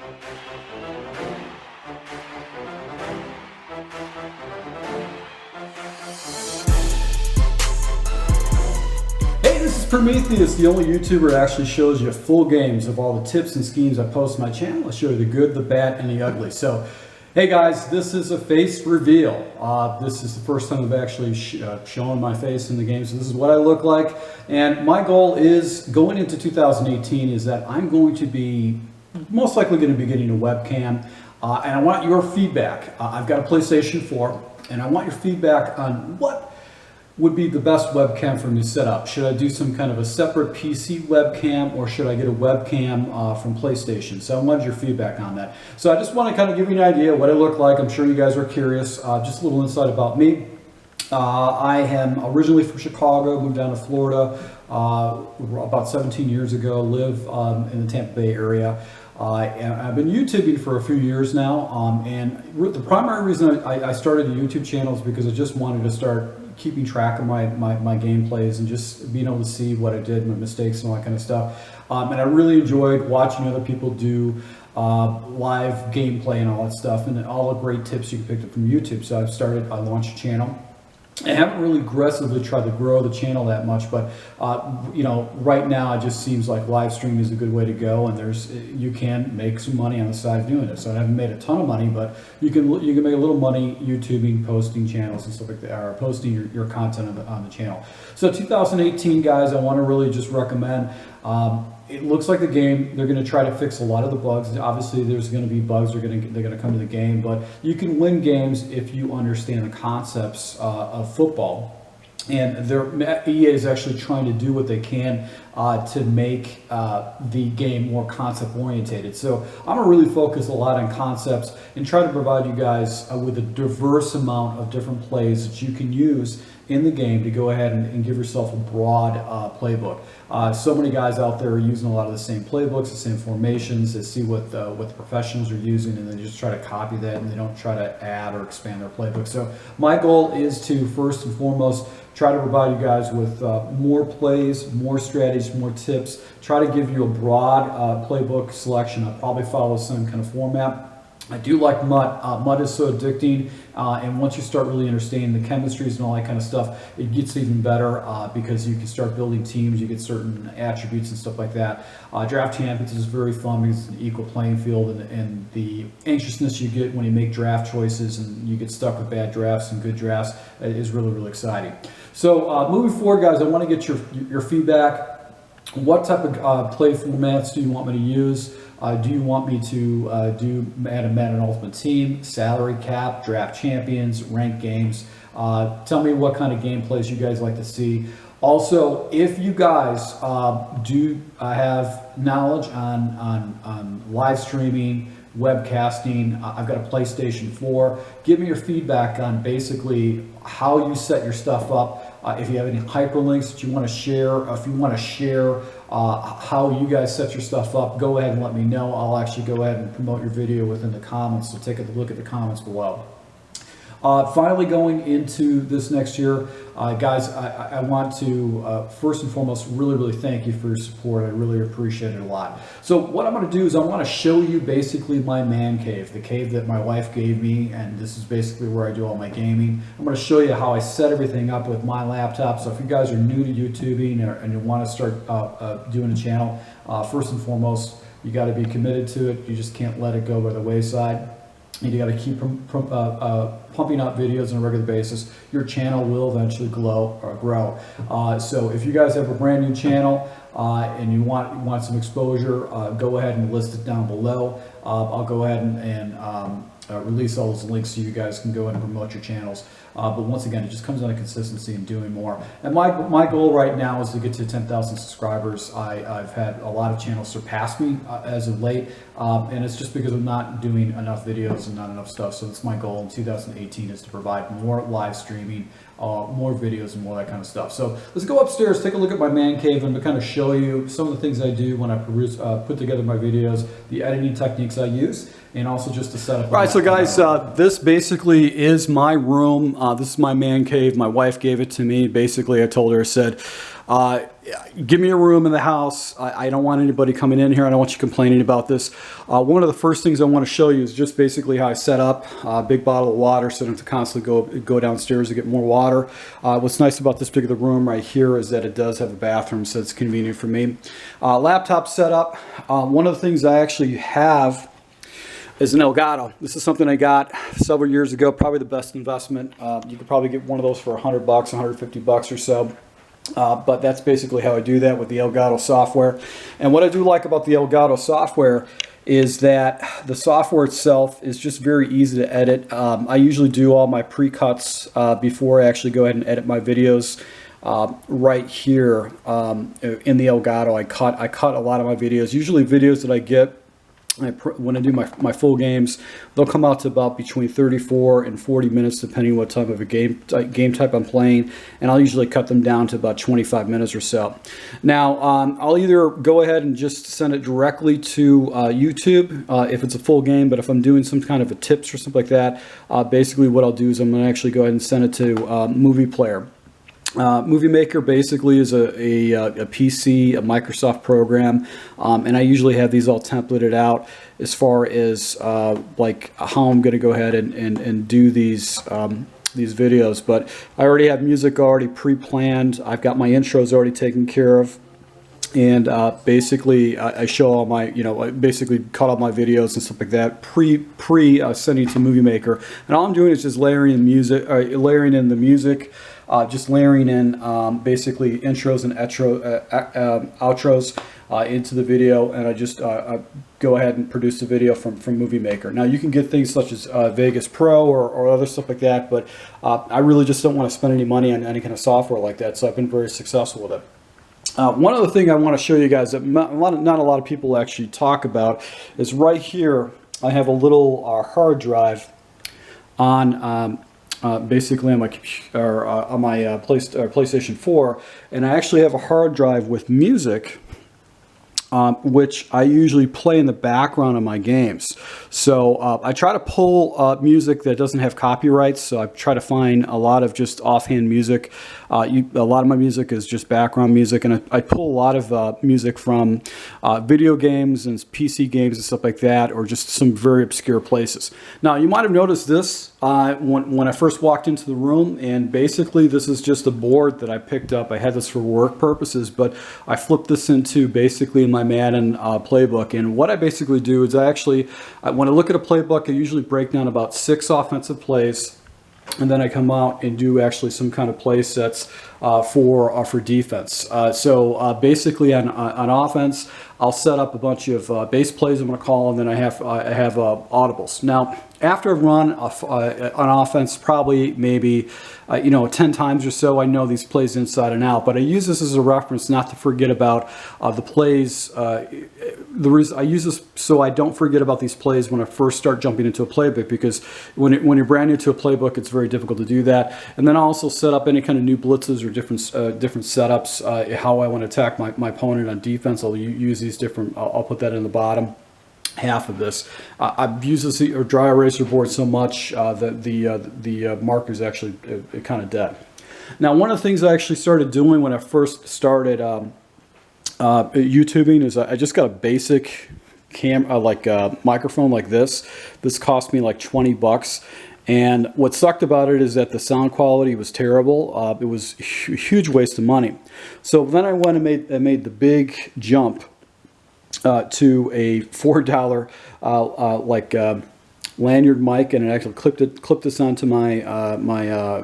Hey, this is Prometheus, the only YouTuber that actually shows you full games of all the tips and schemes I post on my channel. I show you the good, the bad, and the ugly. So, hey guys, this is a face reveal. This is the first time I've actually shown my face in the game, so this is what I look like. And my goal is, going into 2018, is that I'm going to be, most likely going to be getting a webcam. And I want your feedback. I've got a PlayStation 4, and I want your feedback on what would be the best webcam for me to set up. Should I do some kind of a separate PC webcam, or should I get a webcam from PlayStation? So I wanted your feedback on that. So I just want to kind of give you an idea of what I look like. I'm sure you guys are curious. Just a little insight about me. I am originally from Chicago, moved down to Florida about 17 years ago, live in the Tampa Bay area. And I've been YouTubing for a few years now, and the primary reason I started a YouTube channel is because I just wanted to start keeping track of my gameplays and just being able to see what I did, my mistakes and all that kind of stuff. And I really enjoyed watching other people do live gameplay and all that stuff, and all the great tips you can pick up from YouTube. So I launched a channel. I haven't really aggressively tried to grow the channel that much, but you know, right now it just seems like live streaming is a good way to go, and you can make some money on the side of doing it. So I haven't made a ton of money, but you can make a little money YouTubing, posting channels and stuff like that, or posting your content on the channel. So 2018, guys, I want to really just recommend. It looks like the game, they're going to try to fix a lot of the bugs. Obviously, there's going to be bugs they're going to come to the game, but you can win games if you understand the concepts of football. And EA is actually trying to do what they can to make the game more concept orientated. So I'm gonna really focus a lot on concepts and try to provide you guys with a diverse amount of different plays that you can use in the game to go ahead and give yourself a broad playbook. So many guys out there are using a lot of the same playbooks, the same formations. They see what the professionals are using, and they just try to copy that, and they don't try to add or expand their playbook. So my goal is to, first and foremost, try to provide you guys with more plays, more strategies, more tips, try to give you a broad playbook selection. I'll probably follow some kind of format. I do like MUT. MUT is so addicting, and once you start really understanding the chemistries and all that kind of stuff, it gets even better because you can start building teams, you get certain attributes and stuff like that. Draft Champions is very fun because it's an equal playing field, and the anxiousness you get when you make draft choices and you get stuck with bad drafts and good drafts is really, really exciting. So moving forward, guys, I want to get your feedback. What type of play formats do you want me to use? Do you want me to do Madden Ultimate Team, salary cap, draft champions, ranked games? Tell me what kind of gameplays you guys like to see. Also, if you guys do have knowledge on live streaming, webcasting, I've got a PlayStation 4. Give me your feedback on basically how you set your stuff up. If you have any hyperlinks that you want to share, if you want to share how you guys set your stuff up, go ahead and let me know. I'll actually go ahead and promote your video within the comments, so take a look at the comments below. Finally, going into this next year, guys, I want to first and foremost really thank you for your support. I really appreciate it a lot. So what I'm going to do is I want to show you basically my man cave, the cave that my wife gave me, and this is basically where I do all my gaming. I'm going to show you how I set everything up with my laptop. So if you guys are new to YouTubing and you want to start doing a channel, first and foremost, you got to be committed to it. You just can't let it go by the wayside. And you got to keep pumping out videos on a regular basis. Your channel will eventually grow. So if you guys have a brand new channel and you want some exposure, go ahead and list it down below. I'll go ahead and release all those links so you guys can go ahead and promote your channels. But once again, it just comes down to consistency and doing more. And my goal right now is to get to 10,000 subscribers. I've had a lot of channels surpass me as of late, and it's just because I'm not doing enough videos and not enough stuff. So it's my goal in 2018 is to provide more live streaming, more videos, and more of that kind of stuff. So let's go upstairs, take a look at my man cave, and to kind of show you some of the things I do when I put together my videos, the editing techniques I use, and also just to set up. Right. So So guys, this basically is my room. This is my man cave. My wife gave it to me. Basically, I told her, I said, give me a room in the house. I don't want anybody coming in here. I don't want you complaining about this. One of the first things I want to show you is just basically how I set up a big bottle of water so I don't have to constantly go downstairs to get more water. What's nice about this particular room right here is that it does have a bathroom, so it's convenient for me. Laptop setup. One of the things I actually have is an Elgato. This is something I got several years ago, probably the best investment. You could probably get one of those for $100, $150 or so. But that's basically how I do that with the Elgato software. And what I do like about the Elgato software is that the software itself is just very easy to edit. I usually do all my pre-cuts before I actually go ahead and edit my videos. Right here in the Elgato, I cut a lot of my videos. Usually videos that I get when I do my full games, they'll come out to about between 34 and 40 minutes depending on what type of a game type I'm playing, and I'll usually cut them down to about 25 minutes or so. Now I'll either go ahead and just send it directly to YouTube if it's a full game, but if I'm doing some kind of a tips or something like that, basically what I'll do is I'm going to actually go ahead and send it to Movie Player. Movie Maker basically is a PC, a Microsoft program, and I usually have these all templated out as far as like how I'm going to go ahead and do these videos. But I already have music already pre-planned. I've got my intros already taken care of. And basically, I show all my, I basically cut all my videos and stuff like that sending to Movie Maker. And all I'm doing is just layering in the music, just layering in basically intros and outros into the video, and I just go ahead and produce the video from Movie Maker. Now you can get things such as Vegas Pro or other stuff like that, but I really just don't want to spend any money on any kind of software like that, so I've been very successful with it. One other thing I want to show you guys that not a lot of people actually talk about is right here. I have a little hard drive on basically on my computer, on my PlayStation 4, and I actually have a hard drive with music, which I usually play in the background of my games. So I try to pull music that doesn't have copyrights, so I try to find a lot of just offhand music. A lot of my music is just background music, and I pull a lot of music from video games and PC games and stuff like that, or just some very obscure places. Now you might have noticed this when I first walked into the room, and basically this is just a board that I picked up. I had this for work purposes, but I flipped this into basically my Madden playbook. And what I basically do is when I look at a playbook, I usually break down about 6 offensive plays, and then I come out and do actually some kind of play sets for defense. So basically on offense, I'll set up a bunch of base plays, I'm going to call, and then I have audibles. Now, after I've run on offense probably maybe 10 times or so, I know these plays inside and out, but I use this as a reference not to forget about the plays. The reason I use this so I don't forget about these plays when I first start jumping into a playbook, because when you're brand new to a playbook, it's very difficult to do that. And then I also set up any kind of new blitzes or different setups, how I want to attack my opponent on defense. I'll use these different, I'll put that in the bottom half of this. I've used this dry eraser board so much that the marker's actually kind of dead. Now, one of the things I actually started doing when I first started YouTubing is I just got a basic microphone like this. This cost me like 20 bucks. And what sucked about it is that the sound quality was terrible. It was a huge waste of money. So then I went and made the big jump to a $4 lanyard mic, and it actually clipped this onto my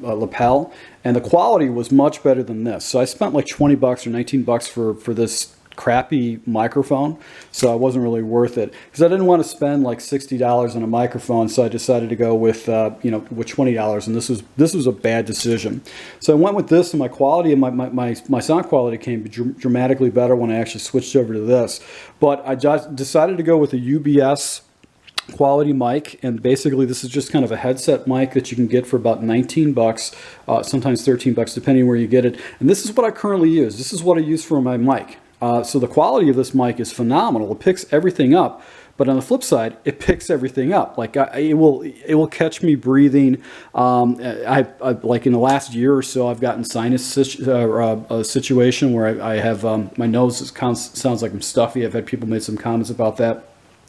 lapel, and the quality was much better than this. So I spent like 20 bucks or 19 bucks for this crappy microphone, so it wasn't really worth it, because I didn't want to spend like $60 on a microphone. So I decided to go with with $20, and this was a bad decision. So I went with this, and my quality and my sound quality came dramatically better when I actually switched over to this. But I just decided to go with a UBS quality mic, and basically this is just kind of a headset mic that you can get for about 19 bucks, sometimes 13 bucks depending where you get it. And this is what I currently use. This is what I use for my mic. So the quality of this mic is phenomenal. It picks everything up, But on the flip side, it picks everything up. Like it will catch me breathing. I like in the last year or so, I've gotten sinus a situation where I have my nose sounds like I'm stuffy. I've had people make some comments about that.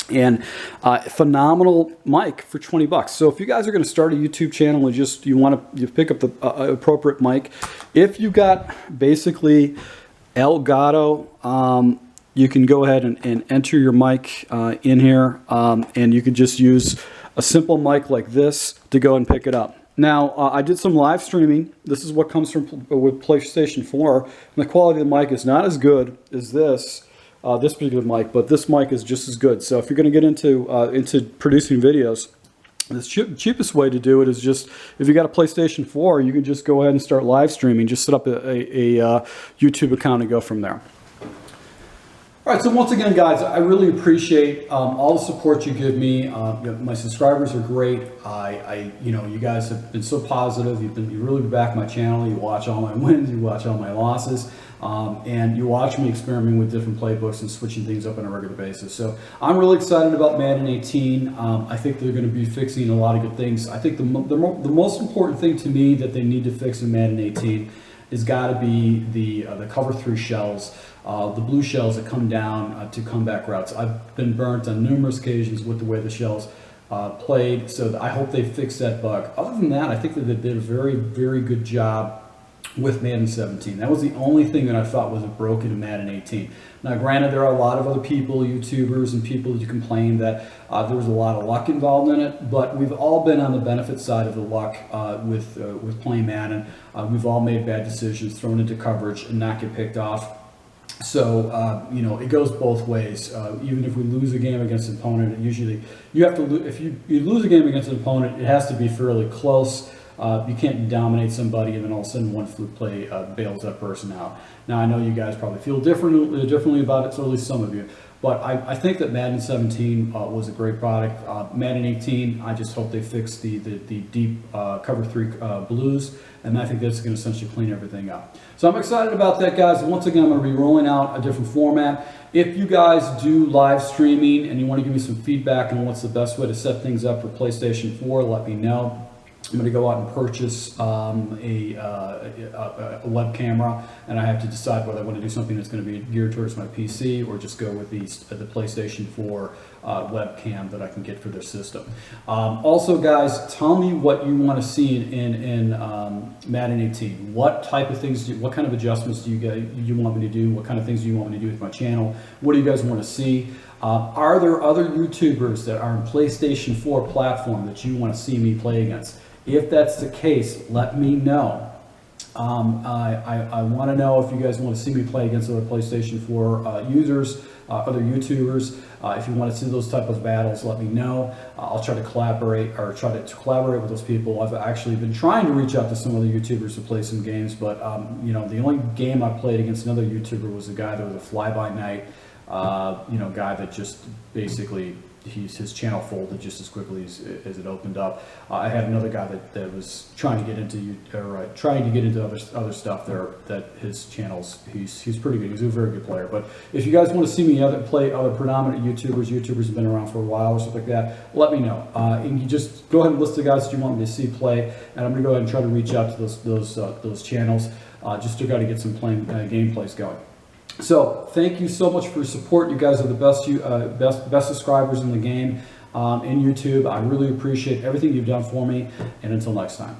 And phenomenal mic for 20 bucks. So if you guys are going to start a YouTube channel and you want to pick up the appropriate mic, if you got basically Elgato, you can go ahead and enter your mic in here, and you can just use a simple mic like this to go and pick it up. Now, I did some live streaming. This is what comes from with PlayStation 4, and the quality of the mic is not as good as this particular mic, but this mic is just as good. So if you're going to get into producing videos, the cheapest way to do it is just, if you got a PlayStation 4, you can just go ahead and start live streaming. Just set up a YouTube account and go from there. All right, so once again, guys, I really appreciate all the support you give me. My subscribers are great. You guys have been so positive. You really back my channel. You watch all my wins, you watch all my losses, and you watch me experimenting with different playbooks and switching things up on a regular basis. So I'm really excited about Madden 18. I think they're going to be fixing a lot of good things. I think the most important thing to me that they need to fix in Madden 18 has got to be the cover 3 shells. The blue shells that come down to comeback routes. I've been burnt on numerous occasions with the way the shells played, so I hope they fix that bug. Other than that, I think that they did a very, very good job with Madden 17. That was the only thing that I thought was broken in Madden 18. Now, granted, there are a lot of other people, YouTubers and people who complain that there was a lot of luck involved in it, but we've all been on the benefit side of the luck with playing Madden. We've all made bad decisions, thrown into coverage, and not get picked off. So, it goes both ways. Even if we lose a game against an opponent, usually you have to if you lose a game against an opponent, it has to be fairly close. You can't dominate somebody and then all of a sudden one fluke play bails that person out. Now, I know you guys probably feel differently about it, so at least some of you. But I think that Madden 17 was a great product. Madden 18, I just hope they fix the deep cover 3 blues, and I think that's going to essentially clean everything up. So I'm excited about that, guys. Once again, I'm going to be rolling out a different format. If you guys do live streaming and you want to give me some feedback on what's the best way to set things up for PlayStation 4, let me know. I'm going to go out and purchase a web camera, and I have to decide whether I want to do something that's going to be geared towards my PC or just go with the PlayStation 4 webcam that I can get for their system. Also, guys, tell me what you want to see in Madden 18. What type of things, what kind of adjustments do you want me to do? What kind of things do you want me to do with my channel? What do you guys want to see? Are there other YouTubers that are on PlayStation 4 platform that you want to see me play against? If that's the case, let me know. I want to know if you guys want to see me play against other PlayStation 4 users, other YouTubers. If you want to see those type of battles, let me know. I'll try to collaborate with those people. I've actually been trying to reach out to some other YouTubers to play some games, but the only game I played against another YouTuber was a guy that was a fly-by-night, guy that just basically his channel folded just as quickly as it opened up. I had another guy that was trying to get into other stuff there. That his channels, he's pretty good. He's a very good player. But if you guys want to see me play other predominant YouTubers who've been around for a while or something like that, let me know. And you just go ahead and list the guys that you want me to see play, and I'm going to go ahead and try to reach out to those channels just to try to get some gameplays going. So thank you so much for your support. You guys are the best subscribers in the game in YouTube. I really appreciate everything you've done for me, and until next time.